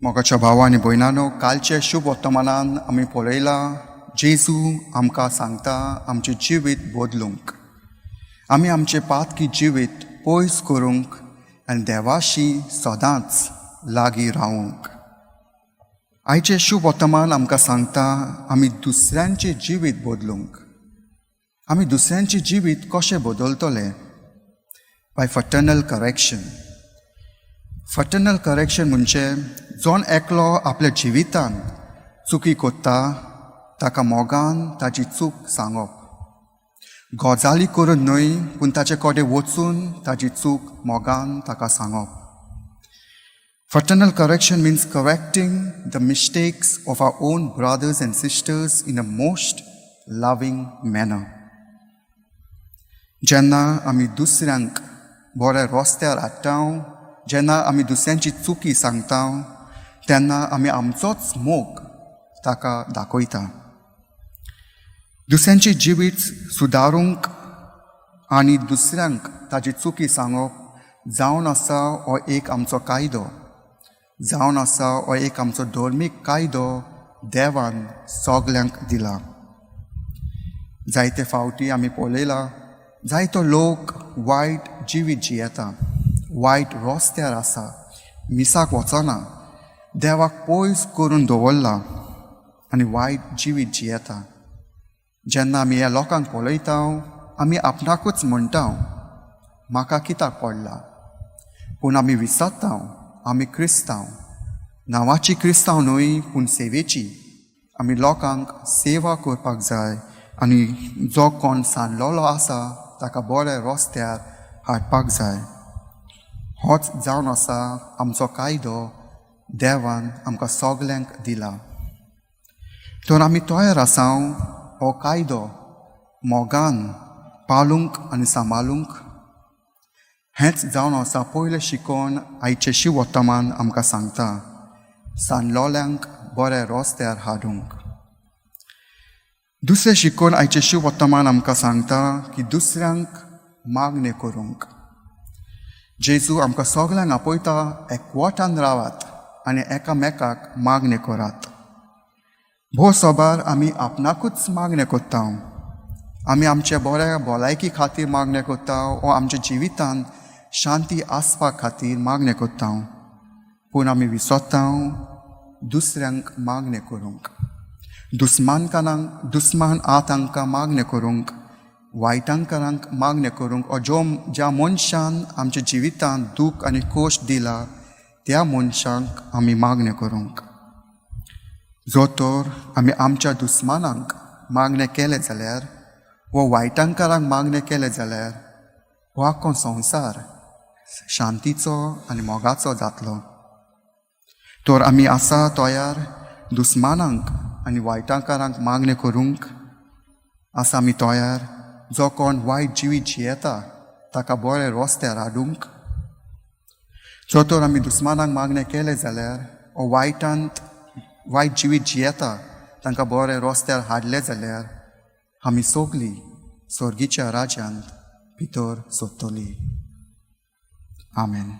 मोगाच्या भावा आनी भयणानो, कालचे शुभ वर्तमानान आमी पळयलां जेजू आमकां सांगता आमचें जिवीत बदलूंक, आमी आमचें पातकी जिवीत पयस करूंक आनी देवाशी सदांच लागीं रावूंक. आयचें शुभ वर्तमान आमकां सांगता आमी दुसऱ्यांचें जिवीत बदलूंक. आमी दुसऱ्यांचें जिवीत कशें बदलतले? By fraternal correction. Fraternal correction म्हणजे जोण एकलो आपल्या जिवितान चुकी कोत्ता ताका मोगान ताची चूक सांगप. गजाली करून न्हय, पूण ताचे कडेन वचून ताची चूक मोगान ताका सांगप. Fraternal correction means correcting the mistakes of our own brothers and sisters in a most loving manner. जेन्ना आमी दुसऱ्यांक बऱ्या रस्त्यार हाडटां, जेन्ना आमी दुसऱ्यांची चुकी सांगता, तेन्ना आमी आमचोच मोग ताका दाखयता. दुसऱ्यांची जिवीत सुदारूंक आनी दुसऱ्यांक ताची चुकी सांगप जावन आसा हो एक आमचो कायदो, जावन आसा हो एक आमचो धर्मीक कायदो देवान सगल्यांक दिला. जायते फावटी आमी पळयलां जायतो लोक वायट जिवीत जियेता, वायट रस्त्यार आसा, मिसाक वचना, देवाक पयस करून दवरला आनी वायट जिवीत जियेता. जेन्ना आमी ह्या लोकांक पळयता आमी आपणाकूच म्हणटा म्हाका कित्याक पडला, पूण आमी विसरता आमी क्रिस्तांव, नांवाची क्रिस्तांव न्हय पूण सेवेची. आमी लोकांक सेवा करपाक जाय आनी जो कोण सांडलेलो आसा ताका बऱ्या रस्त्यार हाडपाक जाय. होच जावन आसा आमचो कायदो देवान आमकां सगल्यांक दिला. तर आमी तयार आसा हो कायदो मोगान पाळूंक आनी सांबाळूंक. हेंच जावन आसा पयलें शिकोवन आयचें शिव वर्तमान आमकां सांगता सांडलोल्यांक बऱ्या रस्त्यार हाडूंक. दुसरें शिकोवन आयचें शिव वर्तमान आमकां सांगता की दुसऱ्यांक मागणें करूंक. जेजू आमकां सगल्यांक आपयता एकवटान रावात आनी एकामेकाक मागणें करात. भोव सोबार आमी आपणाकूच मागणें कोत्ता, आमी आमच्या बऱ्या भलायकी खातीर मागणें कोत्ता वा आमच्या जिवितान शांती आसपा खातीर मागणें कोत्ता, पूण आमी विसरता दुसऱ्यांक मागणें करूंक, दुस्मान तांकां मागणें करूंक, वायटांकारांक मागणें करूंक, वा ज्या मनशान आमच्या जिवितान दूख आनी कोश्ट दिला त्या मनशांक आमी मागणें करूंक. जो तर आमी आमच्या दुस्मानांक मागणें केलें जाल्यार वा वायटांकारांक मागणें केलें जाल्यार हो आख्खो संवसार शांतीचो आनी मोगाचो जातलो. तर आमी आसा तयार दुस्मानांक आनी वायटांकारांक मागणें करूंक? आसा आमी तयार जो कोण वायट जिवीत जियेता ताका बऱ्या रस्त्यार हाडूंक? जो तर आमी दुस्मानांक मागणें केलें जाल्यार वा वायट जिवीत जियेता तांकां बऱ्या रस्त्यार हाडलें जाल्यार आमी सगलीं स्वर्गीच्या राज्यांत भितर सरतलीं. आमेन.